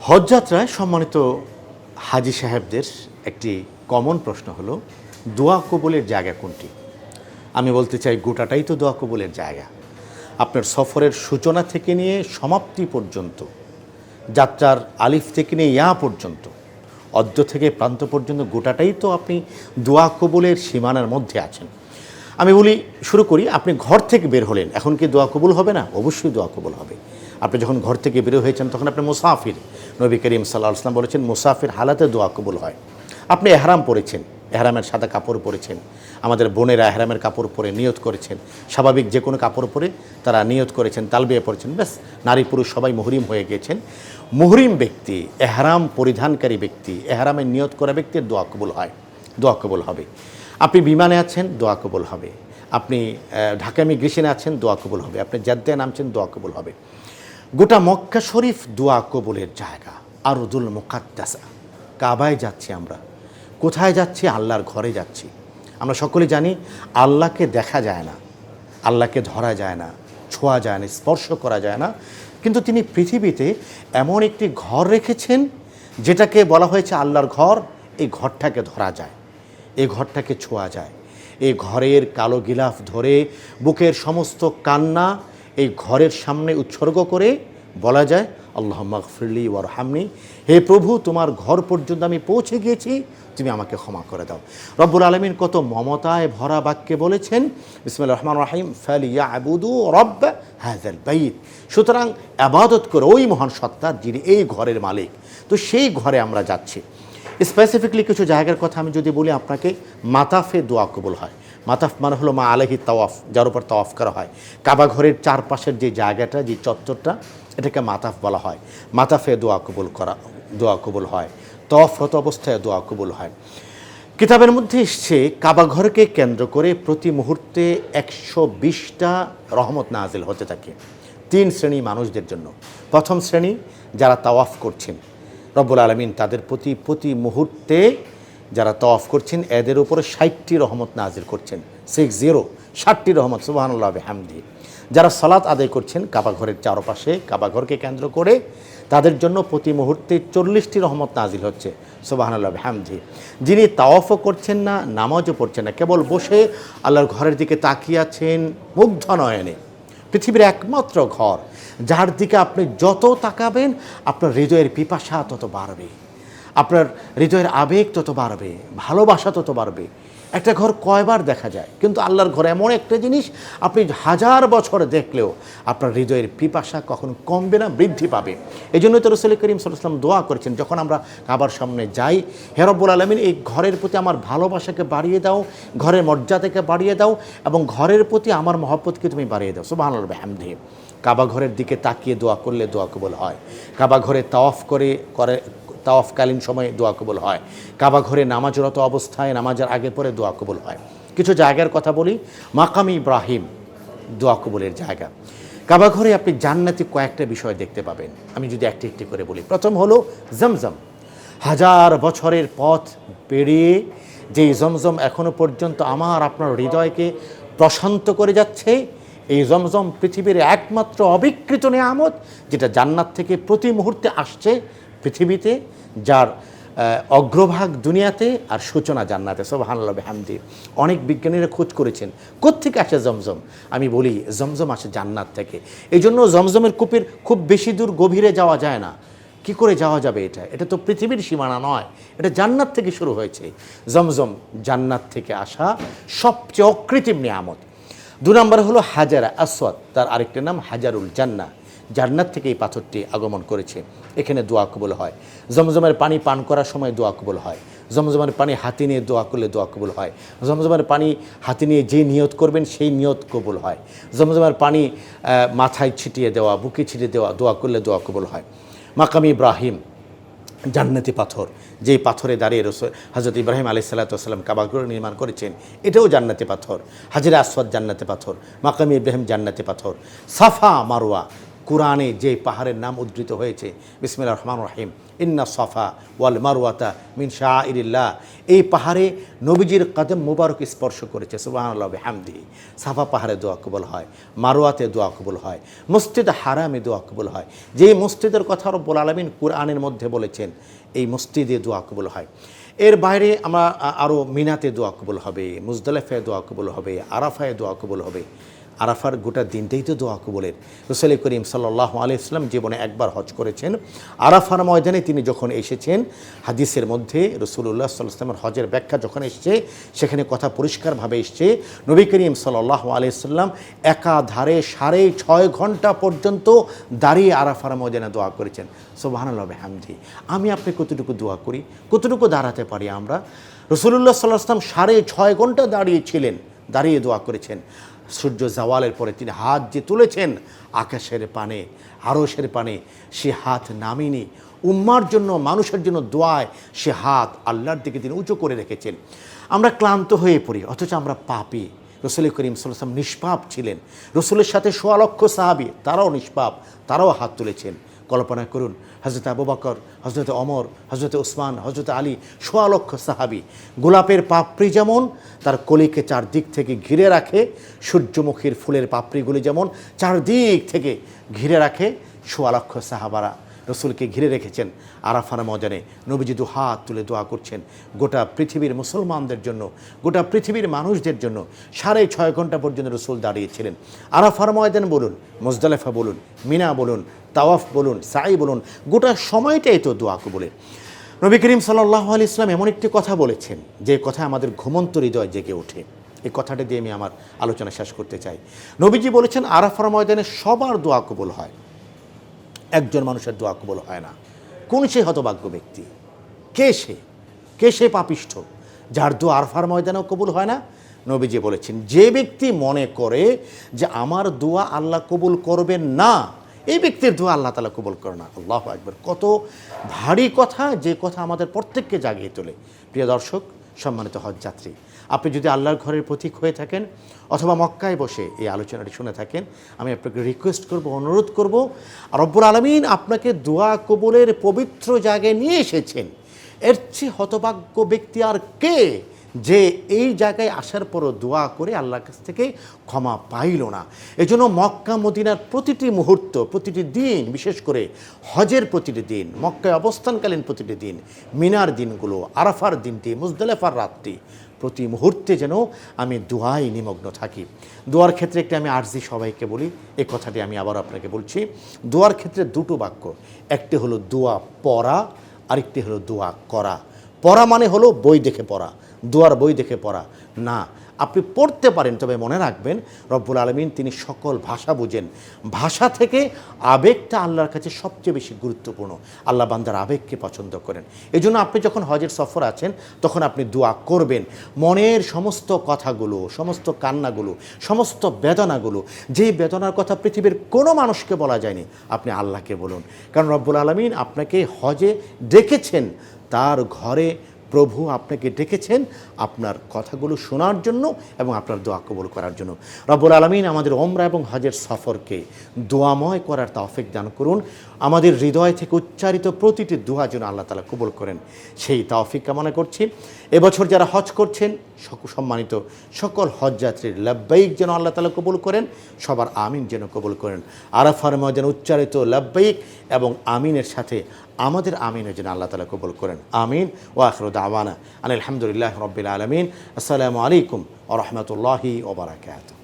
হজ যাত্রায় সম্মানিত হাজী সাহেবদের একটি কমন প্রশ্ন হলো দোয়া কবুলের জায়গা কোনটি। আমি বলতে চাই গোটাটাই তো দোয়া কবুলের জায়গা। আপনার সফরের সূচনা থেকে নিয়ে সমাপ্তি পর্যন্ত, যাত্রার আলিফ থেকে নিয়ে ইয়া পর্যন্ত, অদ্য থেকে প্রান্ত পর্যন্ত গোটাটাই তো আপনি দোয়া কবুলের সীমানার মধ্যে আছেন। আমি বলি, শুরু করি। আপনি ঘর থেকে বের হলেন, এখন কি দোয়া কবুল হবে না? অবশ্যই দোয়া কবুল হবে। আপনি যখন ঘর থেকে বের হয়েছেন তখন আপনি মুসাফির। নবী করিম সাল্লাল্লাহু আলাইহি ওয়াসাল্লাম বলেছেন মুসাফির হালাতে দোয়া কবুল হয়। আপনি এহরাম পরেছেন, এহরামের সাদা কাপড় পরেছেন। আমাদের বোনেরা এহরামের কাপড় পরে নিয়ত করেছেন, স্বাভাবিক যে কোনো কাপড় পরে তারা নিয়ত করেছেন, তালবিয়া পড়েছেন, ব্যাস নারী পুরুষ সবাই মুহরিম হয়ে গিয়েছেন। মুহরিম ব্যক্তি, এহরাম পরিধানকারী ব্যক্তি, এহরামের নিয়ত করা ব্যক্তির দোয়া কবুল হয়, দোয়া কবুল হবে। আপনি বিমানে আছেন, দোয়া কবুল হবে। আপনি ঢাকা ইমিগ্রেশনে আছেন, দোয়া কবুল হবে। আপনি জেদ্দায় নামছেন, দোয়া কবুল হবে। গোটা মক্কা শরীফ দোয়া কবুলের জায়গা। আরদুল মুকাদ্দাসা, কাবায় যাচ্ছি আমরা। কোথায় যাচ্ছি? আল্লাহর ঘরে যাচ্ছি। আমরা সকলে জানি আল্লাহকে দেখা যায় না, আল্লাহকে ধরা যায় না, ছোঁয়া যায় না, স্পর্শ করা যায় না, কিন্তু তিনি পৃথিবীতে এমন একটি ঘর রেখেছেন যেটাকে বলা হয়েছে আল্লাহর ঘর। এই ঘরটাকে ধরা যায়, এই ঘরটাকে ছোঁয়া যায়। এই ঘরের কালো গিলাফ ধরে বুকের সমস্ত কান্না এই ঘরের সামনে উৎসর্গ করে বলা যায়, আল্লাহুম্মা গফিরলি ওয়ারহামনি, হে প্রভু, তোমার ঘর পর্যন্ত আমি পৌঁছে গিয়েছি, তুমি আমাকে ক্ষমা করে দাও। রব্বুল আলামিন কত মমতায় ভরা বাক্যে বলেছেন, বিসমিল্লাহির রহমানির রহিম, ফালিয়াবুদু রব্ব হাযাল বাইত। সুতরাং ইবাদত করে ওই মহান সত্তার যিনি এই ঘরের মালিক। তো সেই ঘরে আমরা যাচ্ছি। স্পেসিফিকলি কিছু জায়গার কথা আমি যদি বলি আপনাকে, মাতাফে দোয়া কবুল হয়। মাতাফ মানে হলো মা আলাইহি তাওয়াফ, যার উপর তাওয়াফ করা হয়। কাবা ঘরের চারপাশের যে জায়গাটা, যে চত্বরটা, এটাকে মাতাফ বলা হয়। মাতাফে দোয়া কবুল হয়। তাওয়াফরত অবস্থায় দোয়া কবুল হয়। কিতাবের মধ্যে এসছে কাবা ঘরকে কেন্দ্র করে প্রতি মুহূর্তে 120টা রহমত নাজিল হতে থাকে 3 শ্রেণী মানুষদের জন্য। প্রথম শ্রেণী যারা তাওয়াফ করছেন, রব্বুল আলামিন তাদের প্রতি মুহূর্তে যারা তাওয়াফ করছেন এদের উপরে 60টি রহমত নাজিল করছেন। 60টি রহমত, সুবহানাল্লাহ বিহামদি। যারা সালাত আদায় করছেন কাবা ঘরের চারপাশে, কাবা ঘরকে কেন্দ্র করে, তাদের জন্য প্রতি মুহূর্তে 40টি রহমত নাজিল হচ্ছে, সুবহানাল্লাহ বিহামদি। যিনি তাওয়াফও করছেন না, নামাজও পড়ছেন না, কেবল বসে আল্লাহর ঘরের দিকে তাকিয়ে আছেন মুগ্ধ নয়নে, পৃথিবীর একমাত্র ঘর যার দিকে আপনি যত তাকাবেন আপনার হৃদয়ের পিপাসা তত বাড়বে, আপনার হৃদয়ের আবেগ তত বাড়বে, ভালোবাসা তত বাড়বে। একটা ঘর কয়বার দেখা যায়, কিন্তু আল্লাহর ঘর এমন একটা জিনিস আপনি 1000 বছর দেখলেও আপনার হৃদয়ের পিপাসা কখনো কমবে না, বৃদ্ধি পাবে। এই জন্যই তো রাসূল করিম সাল্লাল্লাহু আলাইহি ওয়াসাল্লাম দোয়া করেছেন, যখন আমরা কাবার সামনে যাই, হে রব্বুল আলামিন, এই ঘরের প্রতি আমার ভালোবাসাকে বাড়িয়ে দাও, ঘরের মর্যাদাকে বাড়িয়ে দাও, এবং ঘরের প্রতি আমার মহব্বতকে তুমি বাড়িয়ে দাও, সুবহানাল্লাহ বিহামদি। কাবা ঘরের দিকে তাকিয়ে দোয়া করলে দোয়া কবুল হয়। কাবা ঘরে তাওয়াফকালীন সময়ে দোয়া কবুল হয়। কাবা ঘরে নামাজরত অবস্থায়, নামাজের আগে পরে দোয়া কবুল হয়। কিছু জায়গার কথা বলি, মাকাম ইব্রাহিম দোয়া কবুলের জায়গা। কাবা ঘরে আপনি জান্নাতি কয়েকটা বিষয় দেখতে পাবেন, আমি যদি একটি একটি করে বলি। প্রথম হলো জমজম। 1000 বছরের পথ পেরিয়ে যেই জমজম এখনো পর্যন্ত আমার আপনার হৃদয়কে প্রশান্ত করে যাচ্ছে, এই জমজম পৃথিবীর একমাত্র অবিকৃত নেয়ামত, যেটা জান্নাত থেকে প্রতি মুহূর্তে আসছে পৃথিবীতে, যার অগ্রভাগ দুনিয়াতে আর সূচনা জান্নাতে, সুবহানাল্লাহ বিহামদি। অনেক বিজ্ঞানীরা খোঁজ করেছেন কোত্থেকে আসে জমজম। আমি বলি জমজম আসে জান্নাত থেকে। এই জন্য জমজমের কূপের খুব বেশি দূর গভীরে যাওয়া যায় না। কি করে যাওয়া যাবে? এটা তো পৃথিবীর সীমানা নয়, এটা জান্নাত থেকে শুরু হয়েছে। জমজম জান্নাত থেকে আসা সবচেয়ে অকৃত্রিম নিয়ামত। 2 নম্বর হলো হাজার আসওয়াদ, তার আরেকটা নাম হাজারুল জান্নাহ। জান্নাত থেকে এই পাথরটি আগমন করেছে, এখানে দোয়া কবুল হয়। জমজমের পানি পান করার সময় দোয়া কবুল হয়। জমজমের পানি হাতে নিয়ে দোয়া করলে দোয়া কবুল হয়। জমজমের পানি হাতে নিয়ে যে নিয়ত করবেন সেই নিয়ত কবুল হয়। জমজমের পানি মাথায় ছিটিয়ে দেওয়া, বুকে ছিটিয়ে দেওয়া, দোয়া করলে দোয়া কবুল হয়। মাকাম ইব্রাহিম জান্নাতি পাথর, যেই পাথরে দাঁড়িয়ে হযরত ইব্রাহিম আলাইহিস সালাতু ওয়াস সালাম কাবা ঘর নির্মাণ করেছেন, এটাও জান্নাতি পাথর। হাজরে আসওয়াদ জান্নাতি পাথর, মাকাম ইব্রাহিম জান্নাতি পাথর। সাফা মারওয়া, কোরআনে যে পাহাড়ের নাম উদ্ধৃত হয়েছে, বিসমিল্লাহির রহমানির রহিম, ইন্না সাফা ওয়াল মারওয়াতা মিন শাআইরিল্লাহ, এই পাহাড়ে নবীজির কদম মুবারক স্পর্শ করেছে, সুবহানাল্লাহ বিহামদিহি। সাফা পাহাড়ে দোয়া কবুল হয়, মারওয়াতে দোয়া কবুল হয়, মসজিদ হারামে দোয়া কবুল হয়। যে মসজিদের কথা রব্বুল আলামিন কোরআনের মধ্যে বলেছেন, এই মসজিদে দোয়া কবুল হয়। এর বাইরে আমরা আরও মিনাতে দোয়া কবুল হবে, মুজদালিফায় দোয়া কবুল হবে, আরাফায় দোয়া কবুল হবে। আরাফার গোটা দিনটাই তো দোয়া কবুলের। রাসূল করিম সাল্লাল্লাহু আলাইহি ওয়াসাল্লাম জীবনে একবার হজ করেছেন। আরাফার ময়দানে তিনি যখন এসেছেন, হাদিসের মধ্যে রাসূলুল্লাহ সাল্লাল্লাহু আলাইহি ওয়াসাল্লামের হজের ব্যাখ্যা যখন এসছে, সেখানে কথা পরিষ্কারভাবে এসছে, নবী করিম সাল্লাল্লাহু আলাইহি ওয়াসাল্লাম একাধারে 6.5 ঘন্টা পর্যন্ত দাঁড়িয়ে আরাফার ময়দানে দোয়া করেছেন। সুবহানাল্লাহ বিহামদিহি। আমি আপনি কতটুকু দোয়া করি, কতটুকু দাঁড়াতে পারি আমরা? রাসূলুল্লাহ সাল্লাল্লাহু আলাইহি ওয়াসাল্লাম 6.5 ঘন্টা দাঁড়িয়েছিলেন, দাঁড়িয়ে দোয়া করেছেন। সূর্য জাওয়ালের পরে তিনি হাত যে তুলেছেন আকাশের পানে, আরশের পানে, সে হাত নামিনি। উম্মার জন্য, মানুষের জন্য দোয়ায় সে হাত আল্লাহর দিকে তিনি উঁচু করে রেখেছেন। আমরা ক্লান্ত হয়ে পড়ি, অথচ আমরা পাপী। রাসূল করিম সাল্লাল্লাহু আলাইহি ওয়াসাল্লাম নিষ্পাপ ছিলেন। রাসূলের সাথে 1.25 লক্ষ সাহাবী, তারাও নিষ্পাপ, তারাও হাত তুলেছেন। কল্পনা করুন, হযরত আবু বকর, হযরত ওমর, হযরত ওসমান, হযরত আলী, 1.25 লক্ষ সাহাবী। গোলাপের পাপড়ি যেমন তার কলিকে চারদিক থেকে ঘিরে রাখে, সূর্যমুখীর ফুলের পাপড়িগুলি যেমন চারদিক থেকে ঘিরে রাখে, 1.25 লক্ষ সাহাবারা রসুলকে ঘিরে রেখেছেন। আরাফার ময়দানে নবীজি হাত তুলে দোয়া করছেন গোটা পৃথিবীর মুসলমানদের জন্য, গোটা পৃথিবীর মানুষদের জন্য। 6.5 ঘন্টা পর্যন্ত রসুল দাঁড়িয়েছিলেন। আরাফার ময়দান বলুন, মুজদালিফা বলুন, মিনা বলুন, তাওয়াফ বলুন, সাই বলুন, গোটা সময়টাই তো দোয়া কবুলের। নবী করিম সাল্লাল্লাহু আলাইহি ওয়াসাল্লাম এমন একটি কথা বলেছেন, যে কথা আমাদের ঘুমন্ত হৃদয় জেগে ওঠে। এই কথাটা দিয়ে আমি আমার আলোচনা শেষ করতে চাই। নবীজি বলেছেন, আরাফার ময়দানে সবার দোয়া কবুল হয়, একজন মানুষের দোয়া কবুল হয় না। কোন সে হতভাগ্য ব্যক্তি? কে সে পাপিষ্ঠ যার দোয়া আরাফার ময়দানেও কবুল হয় না? নবীজি বলেছেন, যে ব্যক্তি মনে করে যে আমার দোয়া আল্লাহ কবুল করবেন না, এই ব্যক্তির দোয়া আল্লাহ তাআলা কবুল করে না। আল্লাহু আকবার। কত ভারী কথা, যে কথা আমাদের প্রত্যেককে জাগিয়ে তোলে। প্রিয় দর্শক, সম্মানিত হজযাত্রী, আপনি যদি আল্লাহর ঘরের প্রতীক হয়ে থাকেন অথবা মক্কায় বসে এই আলোচনাটি শুনে থাকেন, আমি আপনাকে রিকোয়েস্ট করব, অনুরোধ করব, রব্বুল আলামিন আপনাকে দোয়া কবুলের পবিত্র জায়গায় নিয়ে এসেছেন। এর চেয়ে হতভাগ্য ব্যক্তি আর কে, যে এই জায়গায় আসার পরও দোয়া করে আল্লাহর কাছ থেকে ক্ষমা পাইল না। এজন্য মক্কা মদিনার প্রতিটি মুহূর্ত, প্রতিটি দিন, বিশেষ করে হজের প্রতিটি দিন, মক্কায় অবস্থানকালীন প্রতিটি দিন, মিনার দিনগুলো, আরাফার দিনটি, মুজদালিফার রাতটি, প্রতি মুহূর্তে যেন আমি দোয়ায় নিমগ্ন থাকি। দোয়ার ক্ষেত্রে একটি আমি আরজি সবাইকে বলি, এই কথাটি আমি আবার আপনাকে বলছি। দোয়ার ক্ষেত্রে দুটো বাক্য, একটি হলো দোয়া পড়া, আরেকটি হলো দোয়া করা। পড়া মানে হলো বই দেখে পড়া, দোয়ার বই দেখে পড়া না। আপনি পড়তে পারেন, তবে মনে রাখবেন রব্বুল আলামিন তিনি সকল ভাষা বুঝেন। ভাষা থেকে আবেগটা আল্লাহর কাছে সবচেয়ে বেশি গুরুত্বপূর্ণ। আল্লাহ বান্দার আবেগকে পছন্দ করেন। এই জন্য আপনি যখন হজের সফর আছেন, তখন আপনি দোয়া করবেন। মনের সমস্ত কথাগুলো, সমস্ত কান্নাগুলো, সমস্ত বেদনাগুলো, যে বেদনার কথা পৃথিবীর কোনো মানুষকে বলা যায়নি, আপনি আল্লাহকে বলুন। কারণ রব্বুল আলামিন আপনাকে হজে ডেকেছেন, তার ঘরে প্রভু আপনাকে ডেকেছেন আপনার কথাগুলো শোনার জন্য এবং আপনার দোয়া কবুল করার জন্য। রব্বুল আলামিন আমাদের ওমরা এবং হজের সফরকে দোয়াময় করার তৌফিক দান করুন। আমাদের হৃদয় থেকে উচ্চারিত প্রতিটি দোয়া যেন আল্লাহ তাআলা কবুল করেন, সেই তৌফিক কামনা করছি। এবছর যারা হজ করছেন, সম্মানিত সকল হজযাত্রীর লাব্বাইক যেন আল্লাহ তাআলা কবুল করেন, সবার আমিন যেন কবুল করেন। আরাফার ময়দানে উচ্চারিত লাব্বাইক এবং আমিনের সাথে আমাদের আমিনও যেন আল্লাহ তাআলা কবুল করেন। আমিন। ওয়া আখিরু দাওয়ানা আলহামদুলিল্লাহি রাব্বিল আলামিন। আসসালামু আলাইকুম ওয়া রাহমাতুল্লাহি ওয়া বারাকাতুহু।